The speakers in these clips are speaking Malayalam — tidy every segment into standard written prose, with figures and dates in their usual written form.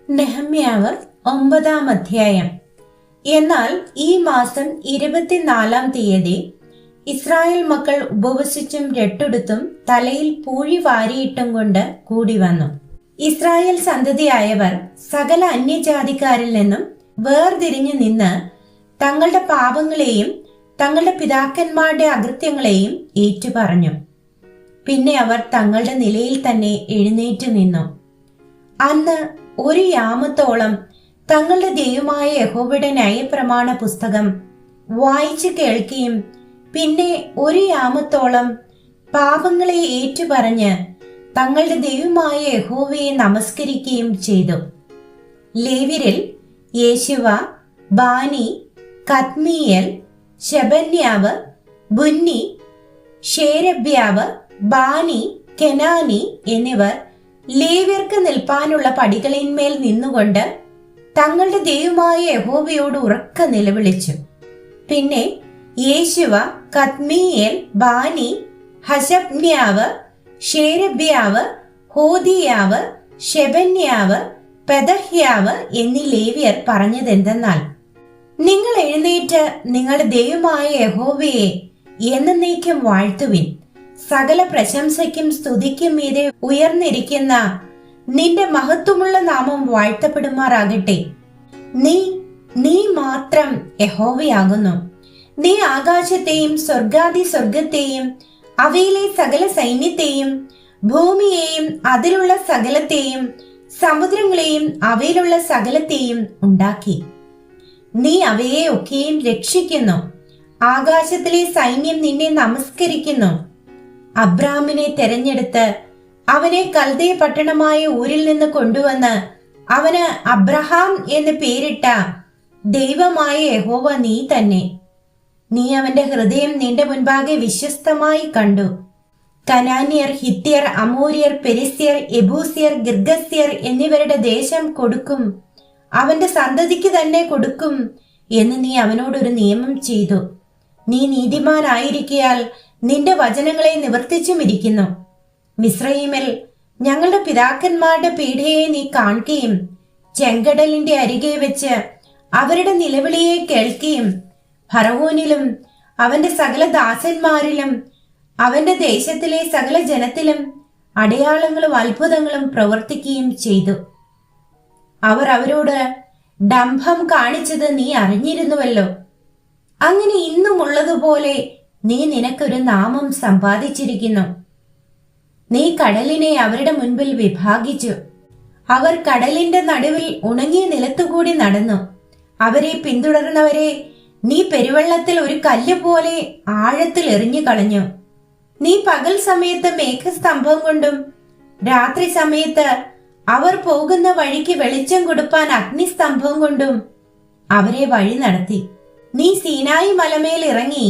നെഹമ്യാവ് 9-ാം അധ്യായം. എന്നാൽ ഈ മാസം 24-ാം തീയതി ഇസ്രായേൽ മക്കൾ ഉപവസിച്ചും രട്ടെടുത്തും തലയിൽ പൂഴി വാരിയിട്ടും കൊണ്ട് കൂടി വന്നു. ഇസ്രായേൽ സന്തതിയായവർ സകല അന്യജാതിക്കാരിൽ നിന്നും വേർതിരിഞ്ഞു നിന്ന് തങ്ങളുടെ പാപങ്ങളെയും തങ്ങളുടെ പിതാക്കന്മാരുടെ അകൃത്യങ്ങളെയും ഏറ്റുപറഞ്ഞു. പിന്നെ അവർ തങ്ങളുടെ നിലയിൽ തന്നെ എഴുന്നേറ്റ് നിന്നു. അന്ന് ഒരു യാമത്തോളം തങ്ങളുടെ ദൈവമായ യഹോവയുടെ ന്യായപ്രമാണ പുസ്തകം വായിച്ചു കേൾക്കുകയും പിന്നെ ഒരു യാമത്തോളം പാപങ്ങളെ ഏറ്റുപറഞ്ഞ് തങ്ങളുടെ ദൈവമായ യഹോവയെ നമസ്കരിക്കുകയും ചെയ്തു. ലേവ്യരിൽ യേശുവ, ബാനി, കദ്മീയേൽ, ശെബന്യാവ്, ബുന്നി, ശേരബ്യാവ്, ബാനി, കെനാനി എന്നിവർ ലേവ്യർക്ക് നിൽപ്പാനുള്ള പടികളിന്മേൽ നിന്നുകൊണ്ട് തങ്ങളുടെ ദൈവമായ യഹോവയോട് ഉറക്ക നിലവിളിച്ചു. പിന്നെ യേശുവ, കദ്മീയേൽ, ബാനി, ഹശബ്ന്യാവ്, ശേരബ്യാവ്, ഹോദിയാവ്, ശെബന്യാവ്, പെദഹ്യാവ് എന്നീ ലേവ്യർ പറഞ്ഞതെന്തെന്നാൽ, നിങ്ങൾ എഴുന്നേറ്റ് നിങ്ങളുടെ ദൈവമായ യഹോവയെ എന്നേക്കും വാഴ്ത്തുവിൻ. സകല പ്രശംസയ്ക്കും സ്തുതിക്കും മീതെ ഉയർന്നിരിക്കുന്ന നിന്റെ മഹത്വമുള്ള നാമം വാഴ്ത്തപ്പെടുമാറാകട്ടെ. നീ മാത്രം യഹോവയാകുന്നു. നീ ആകാശത്തെയും സ്വർഗാദി സ്വർഗത്തെയും അവയിലെ സകല സൈന്യത്തെയും ഭൂമിയെയും അതിലുള്ള സകലത്തെയും സമുദ്രങ്ങളെയും അവയിലുള്ള സകലത്തെയും ഉണ്ടാക്കി. നീ അവയെ ഒക്കെയും രക്ഷിക്കുന്നു. ആകാശത്തിലെ സൈന്യം നിന്നെ നമസ്കരിക്കുന്നു. അബ്രാമിനെ തെരഞ്ഞെടുത്ത് അവനെ കൽദേ പട്ടണമായ ഊരിൽ നിന്ന് കൊണ്ടുവന്ന് അവന് അബ്രഹാം എന്ന് പേരിട്ട ദൈവമായ യഹോവ നീ തന്നെ. നീ അവന്റെ ഹൃദയം നിന്റെ മുൻപാകെ വിശ്വസ്തമായി കണ്ടു. കനാന്യർ, ഹിത്യർ, അമോര്യർ, പെരിസ്യർ, എബൂസ്യർ, ഗിർഗസ്യർ എന്നിവരുടെ ദേശം കൊടുക്കും, അവന്റെ സന്തതിക്ക് തന്നെ കൊടുക്കും എന്ന് നീ അവനോടൊരു നിയമം ചെയ്തു. നീ നീതിമാനായിരിക്കയാൽ നിന്റെ വചനങ്ങളെ നിവർത്തിച്ചുമിരിക്കുന്നു. മിസ്രയീമിൽ ഞങ്ങളുടെ പിതാക്കന്മാരുടെ പീഡയെ നീ കാണുകയും ചെങ്കടലിന്റെ അരികെ വെച്ച് അവരുടെ നിലവിളിയെ കേൾക്കുകയും ഫറവോനിലും അവന്റെ സകല ദാസന്മാരിലും അവന്റെ ദേശത്തിലെ സകല ജനത്തിലും അടയാളങ്ങളും അത്ഭുതങ്ങളും പ്രവർത്തിക്കുകയും ചെയ്തു. അവർ അവരോട് ഡംഭം കാണിച്ചത് നീ അറിഞ്ഞിരുന്നുവല്ലോ. അങ്ങനെ ഇന്നുമുള്ളതുപോലെ നീ നിനക്കൊരു നാമം സമ്പാദിച്ചിരിക്കുന്നു. നീ കടലിനെ അവരുടെ മുൻപിൽ വിഭാഗിച്ചു. അവർ കടലിന്റെ നടുവിൽ ഉണങ്ങിയ നിലത്തുകൂടി നടന്നു. അവരെ പിന്തുടർന്നവരെ നീ പെരുവെള്ളത്തിൽ ഒരു കല്ല് പോലെ ആഴത്തിൽ എറിഞ്ഞു കളഞ്ഞു. നീ പകൽ സമയത്ത് മേഘസ്തംഭം കൊണ്ടും രാത്രി സമയത്ത് അവർ പോകുന്ന വഴിക്ക് വെളിച്ചം കൊടുപ്പാൻ അഗ്നിസ്തംഭം കൊണ്ടും അവരെ വഴി നടത്തി. നീ സീനായി മലമേൽ ഇറങ്ങി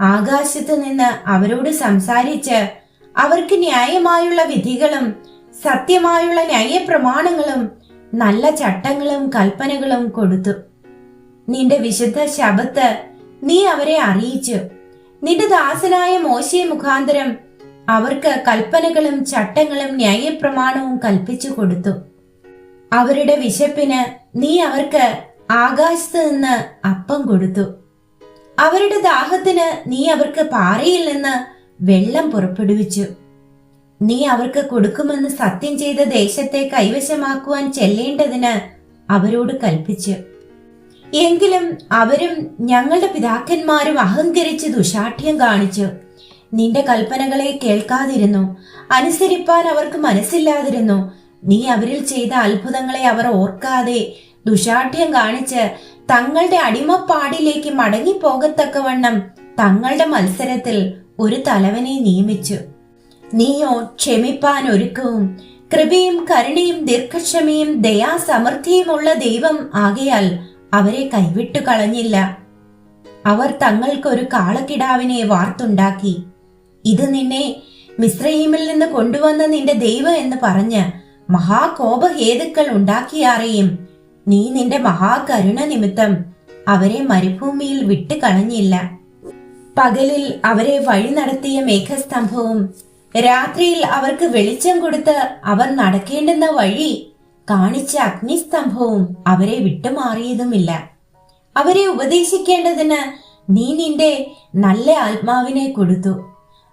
ആകാശത്ത് നിന്ന് അവരോട് സംസാരിച്ച് അവർക്ക് ന്യായമായുള്ള വിധികളും സത്യമായുള്ള ന്യായപ്രമാണങ്ങളും നല്ല ചട്ടങ്ങളും കൽപ്പനകളും കൊടുത്തു. നിന്റെ വിശുദ്ധ ശബത്ത് നീ അവരെ അറിയിച്ചു. നിന്റെ ദാസനായ മോശെ മുഖാന്തരം അവർക്ക് കൽപ്പനകളും ചട്ടങ്ങളും ന്യായപ്രമാണവും കൽപ്പിച്ചു കൊടുത്തു. അവരുടെ വിശപ്പിന് നീ അവർക്ക് ആകാശത്ത് നിന്ന് അപ്പം കൊടുത്തു. അവരുടെ ദാഹത്തിന് നീ അവർക്ക് പാറയിൽ നിന്ന് വെള്ളം പുറപ്പെടുവിച്ചു. നീ അവർക്ക് കൊടുക്കുമെന്ന് സത്യം ചെയ്ത ദേശത്തെ കൈവശമാക്കുവാൻ ചെല്ലേണ്ടതിന് അവരോട് കൽപ്പിച്ചു. എങ്കിലും അവരും ഞങ്ങളുടെ പിതാക്കന്മാരും അഹങ്കരിച്ച് ദുശാഠ്യം കാണിച്ചു. നിന്റെ കൽപ്പനകളെ കേൾക്കാതിരുന്നു. അനുസരിപ്പാൻ അവർക്ക് മനസ്സില്ലാതിരുന്നു. നീ അവരിൽ ചെയ്ത അത്ഭുതങ്ങളെ അവർ ഓർക്കാതെ ദുശാഠ്യം കാണിച്ച് തങ്ങളുടെ അടിമപ്പാടിലേക്ക് മടങ്ങിപ്പോകത്തക്കവണ്ണം തങ്ങളുടെ മത്സരത്തിൽ ഒരു തലവനെ നിയമിച്ചു. നീയോ ക്ഷമിപ്പാൻ ഒരുക്കവും കൃപയും കരുണയും ദീർഘക്ഷമയും ദയാസമൃദ്ധിയുമുള്ള ദൈവം ആകയാൽ അവരെ കൈവിട്ടു കളഞ്ഞില്ല. അവർ തങ്ങൾക്കൊരു കാളക്കിടാവിനെ വാർത്തുണ്ടാക്കി. ഇത് നിന്നെ മിസ്രയീമിൽ നിന്ന് കൊണ്ടുവന്ന നിന്റെ ദൈവം എന്ന് പറഞ്ഞ് മഹാകോപഹേതുക്കൾ ഉണ്ടാക്കിയാറേയും നീ നിന്റെ മഹാകരുണ നിമിത്തം അവരെ മരുഭൂമിയിൽ വിട്ടുകളഞ്ഞില്ല. പകലിൽ അവരെ വഴി നടത്തിയ മേഘസ്തംഭവും രാത്രിയിൽ അവർക്ക് വെളിച്ചം കൊടുത്ത് അവർ നടക്കേണ്ടുന്ന വഴി കാണിച്ച അഗ്നിസ്തംഭവും അവരെ വിട്ടുമാറിയതുമില്ല. അവരെ ഉപദേശിക്കേണ്ടതിന് നീ നിന്റെ നല്ല ആത്മാവിനെ കൊടുത്തു.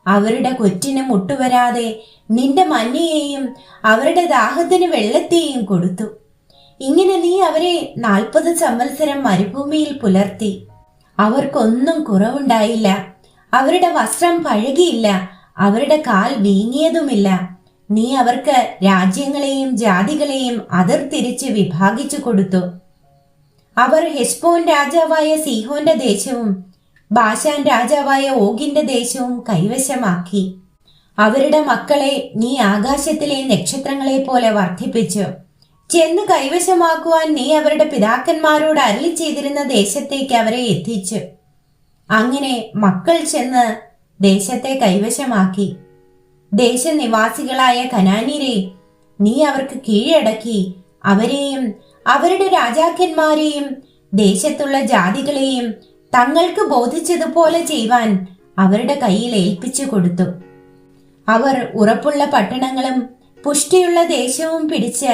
അവരുടെ കൊറ്റിന് മുട്ടുവരാതെ നിന്റെ മഞ്ഞയെയും അവരുടെ ദാഹത്തിന് വെള്ളത്തെയും കൊടുത്തു. ഇങ്ങനെ നീ അവരെ 40 സംവത്സരം മരുഭൂമിയിൽ പുലർത്തി. അവർക്കൊന്നും കുറവുണ്ടായില്ല. അവരുടെ വസ്ത്രം പഴകിയില്ല, അവരുടെ കാൽ വീങ്ങിയതുമില്ല. നീ അവർക്ക് രാജ്യങ്ങളെയും ജാതികളെയും അതിർത്തിരിച്ച് വിഭാഗിച്ചു കൊടുത്തു. അവർ ഹെശ്ബോൻ രാജാവായ സീഹോന്റെ ദേശവും ബാശാൻ രാജാവായ ഓഗിന്റെ ദേശവും കൈവശമാക്കി. അവരുടെ മക്കളെ നീ ആകാശത്തിലെ നക്ഷത്രങ്ങളെ പോലെ വർദ്ധിപ്പിച്ചു. ചെന്ന് കൈവശമാക്കുവാൻ നീ അവരുടെ പിതാക്കന്മാരോട് അരുളി ചെയ്തിരുന്ന ദേശത്തേക്ക് അവരെ എത്തിച്ചു. അങ്ങനെ മക്കൾ ചെന്ന് ദേശത്തെ കൈവശമാക്കി. ദേശനിവാസികളായ കനാന്യരെ നീ അവർക്ക് കീഴടക്കി. അവരെയും അവരുടെ രാജാക്കന്മാരെയും ദേശത്തുള്ള ജാതികളെയും തങ്ങൾക്ക് ബോധിച്ചതുപോലെ ചെയ്യുവാൻ അവരുടെ കയ്യിൽ ഏൽപ്പിച്ചു കൊടുത്തു. അവർ ഉറപ്പുള്ള പട്ടണങ്ങളും പുഷ്ടിയുള്ള ദേശവും പിടിച്ച്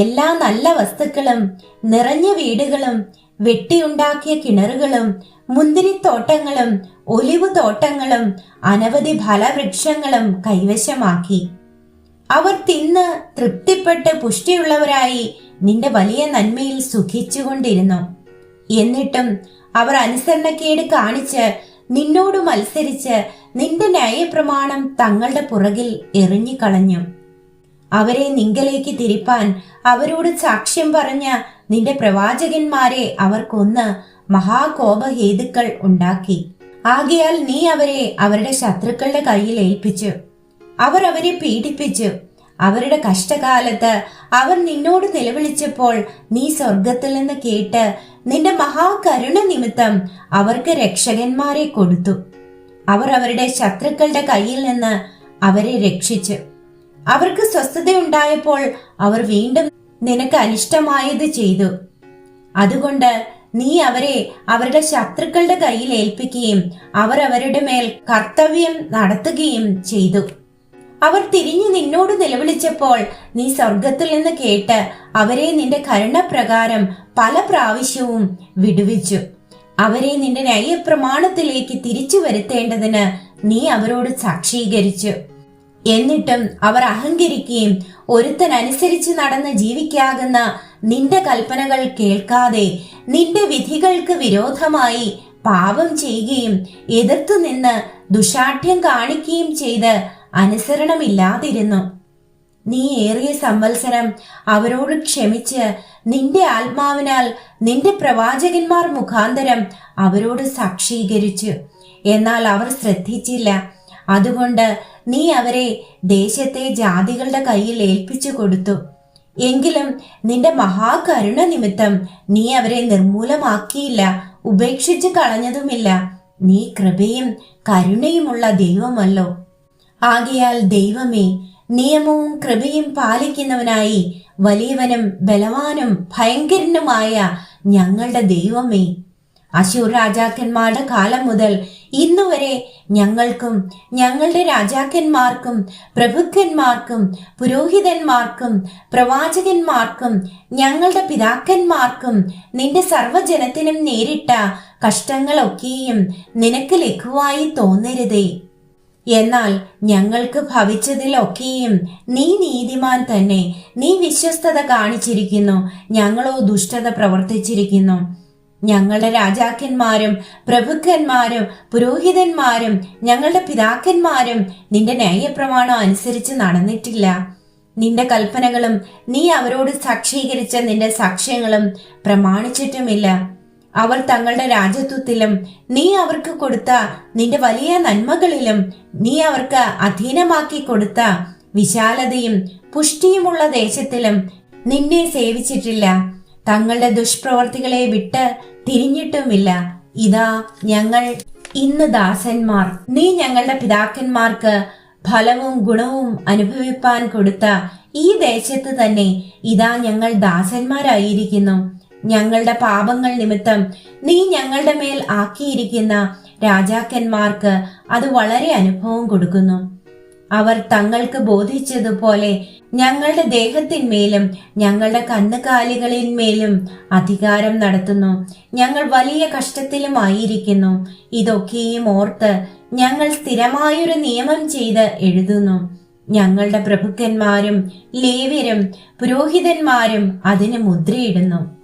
എല്ലാ നല്ല വസ്തുക്കളും നിറഞ്ഞ വീടുകളും വെട്ടിയുണ്ടാക്കിയ കിണറുകളും മുന്തിരിത്തോട്ടങ്ങളും ഒലിവ് തോട്ടങ്ങളും അനവധി ഫലവൃക്ഷങ്ങളും കൈവശമാക്കി. അവർ തിന്ന് തൃപ്തിപ്പെട്ട് പുഷ്ടിയുള്ളവരായി നിന്റെ വലിയ നന്മയിൽ സുഖിച്ചുകൊണ്ടിരുന്നു. എന്നിട്ടും അവർ അനുസരണക്കേട് കാണിച്ച് നിന്നോട് മത്സരിച്ച് നിന്റെ ന്യായപ്രമാണം തങ്ങളുടെ പുറകിൽ എറിഞ്ഞുകളഞ്ഞു. അവരെ നിങ്കലേക്ക് തിരിപ്പാൻ അവരോട് സാക്ഷ്യം പറഞ്ഞ നിന്റെ പ്രവാചകന്മാരെ അവർ കൊന്ന് മഹാകോപഹേതുക്കൾ ഉണ്ടാക്കി. ആകയാൽ നീ അവരെ അവരുടെ ശത്രുക്കളുടെ കയ്യിൽ ഏൽപ്പിച്ചു. അവർ അവരെ പീഡിപ്പിച്ചു. അവരുടെ കഷ്ടകാലത്ത് അവർ നിന്നോട് നിലവിളിച്ചപ്പോൾ നീ സ്വർഗത്തിൽ നിന്ന് കേട്ട് നിന്റെ മഹാകരുണ നിമിത്തം അവർക്ക് രക്ഷകന്മാരെ കൊടുത്തു. അവർ അവരുടെ ശത്രുക്കളുടെ കയ്യിൽ നിന്ന് അവരെ രക്ഷിച്ചു. അവർക്ക് സ്വസ്ഥതയുണ്ടായപ്പോൾ അവർ വീണ്ടും നിനക്ക് അനിഷ്ടമായത് ചെയ്തു. അതുകൊണ്ട് നീ അവരെ അവരുടെ ശത്രുക്കളുടെ കയ്യിൽ ഏൽപ്പിക്കുകയും അവർ അവരുടെ മേൽ കർത്തവ്യം നടത്തുകയും ചെയ്തു. അവർ തിരിഞ്ഞു നിന്നോട് നിലവിളിച്ചപ്പോൾ നീ സ്വർഗത്തിൽ നിന്ന് കേട്ട് അവരെ നിന്റെ കരുണപ്രകാരം പല പ്രാവശ്യവും വിടുവിച്ചു. അവരെ നിന്റെ ന്യായപ്രമാണത്തിലേക്ക് തിരിച്ചു വരുത്തേണ്ടതിന് നീ അവരോട് സാക്ഷീകരിച്ചു. എന്നിട്ടും അവർ അഹങ്കരിക്കുകയും ഒരുത്തൻ അനുസരിച്ച് നടന്ന് ജീവിക്കാകുന്ന നിന്റെ കൽപ്പനകൾ കേൾക്കാതെ നിന്റെ വിധികൾക്ക് വിരോധമായി പാപം ചെയ്യുകയും എതിർത്തു നിന്ന് ദുശാഠ്യം കാണിക്കുകയും ചെയ്ത് അനുസരണമില്ലാതിരുന്നു. നീ ഏറിയ സംവത്സരം അവരോട് ക്ഷമിച്ച് നിന്റെ ആത്മാവിനാൽ നിന്റെ പ്രവാചകന്മാർ മുഖാന്തരം അവരോട് സാക്ഷീകരിച്ചു. എന്നാൽ അവർ ശ്രദ്ധിച്ചില്ല. അതുകൊണ്ട് നീ അവരെ ദേശത്തെ ജാതികളുടെ കയ്യിൽ ഏൽപ്പിച്ചു കൊടുത്തു. എങ്കിലും നിന്റെ മഹാകരുണ നിമിത്തം നീ അവരെ നിർമൂലമാക്കിയില്ല, ഉപേക്ഷിച്ചു കളഞ്ഞതുമില്ല. നീ കൃപയും കരുണയുമുള്ള ദൈവമല്ലോ. ആകയാൽ ദൈവമേ, നിയമവും കൃപയും പാലിക്കുന്നവനായി വലിയവനും ബലവാനും ഭയങ്കരനുമായ ഞങ്ങളുടെ ദൈവമേ, അശൂർ രാജാക്കന്മാരുടെ കാലം മുതൽ ഇന്നുവരെ ഞങ്ങൾക്കും ഞങ്ങളുടെ രാജാക്കന്മാർക്കും പ്രഭുക്കന്മാർക്കും പുരോഹിതന്മാർക്കും പ്രവാചകന്മാർക്കും ഞങ്ങളുടെ പിതാക്കന്മാർക്കും നിന്റെ സർവ്വജനത്തിനും നേരിട്ട കഷ്ടങ്ങളൊക്കെയും നിനക്ക് ലഘുവായി തോന്നരുതേ. എന്നാൽ ഞങ്ങൾക്ക് ഭവിച്ചതിലൊക്കെയും നീ നീതിമാൻ തന്നെ. നീ വിശ്വസ്തത കാണിച്ചിരിക്കുന്നു, ഞങ്ങളോ ദുഷ്ടത പ്രവർത്തിച്ചിരിക്കുന്നു. ഞങ്ങളുടെ രാജാക്കന്മാരും പ്രഭുക്കന്മാരും പുരോഹിതന്മാരും ഞങ്ങളുടെ പിതാക്കന്മാരും നിന്റെ ന്യായപ്രമാണം അനുസരിച്ച് നടന്നിട്ടില്ല. നിന്റെ കൽപ്പനകളും നീ അവരോട് സാക്ഷീകരിച്ച നിന്റെ സാക്ഷ്യങ്ങളും പ്രമാണിച്ചിട്ടുമില്ല. അവർ തങ്ങളുടെ രാജത്വത്തിലും നീ അവർക്ക് കൊടുത്ത നിന്റെ വലിയ നന്മകളിലും നീ അവർക്ക് അധീനമാക്കി കൊടുത്ത വിശാലതയും പുഷ്ടിയുമുള്ള ദേശത്തിലും നിന്നെ സേവിച്ചിട്ടില്ല. തങ്ങളുടെ ദുഷ്പ്രവർത്തികളെ വിട്ട് തിരിഞ്ഞിട്ടുമില്ല. ഇതാ ഞങ്ങൾ ഇന്ന് ദാസന്മാർ. നീ ഞങ്ങളുടെ പിതാക്കന്മാർക്ക് ഫലവും ഗുണവും അനുഭവിപ്പാൻ കൊടുത്ത ഈ ദേശത്ത് തന്നെ ഇതാ ഞങ്ങൾ ദാസന്മാരായിരിക്കുന്നു. ഞങ്ങളുടെ പാപങ്ങൾ നിമിത്തം നീ ഞങ്ങളുടെ മേൽ ആക്കിയിരിക്കുന്ന രാജാക്കന്മാർക്ക് അത് വളരെ അനുഭവം കൊടുക്കുന്നു. അവർ തങ്ങൾക്ക് ബോധിച്ചതുപോലെ ഞങ്ങളുടെ ദേഹത്തിന്മേലും ഞങ്ങളുടെ കന്നുകാലികളിന്മേലും അധികാരം നടത്തുന്നു. ഞങ്ങൾ വലിയ കഷ്ടത്തിലുമായിരിക്കുന്നു. ഇതൊക്കെയും ഓർത്ത് ഞങ്ങൾ സ്ഥിരമായൊരു നിയമം ചെയ്ത് എഴുതുന്നു. ഞങ്ങളുടെ പ്രഭുക്കന്മാരും ലേവ്യരും പുരോഹിതന്മാരും അതിന് മുദ്രയിടുന്നു.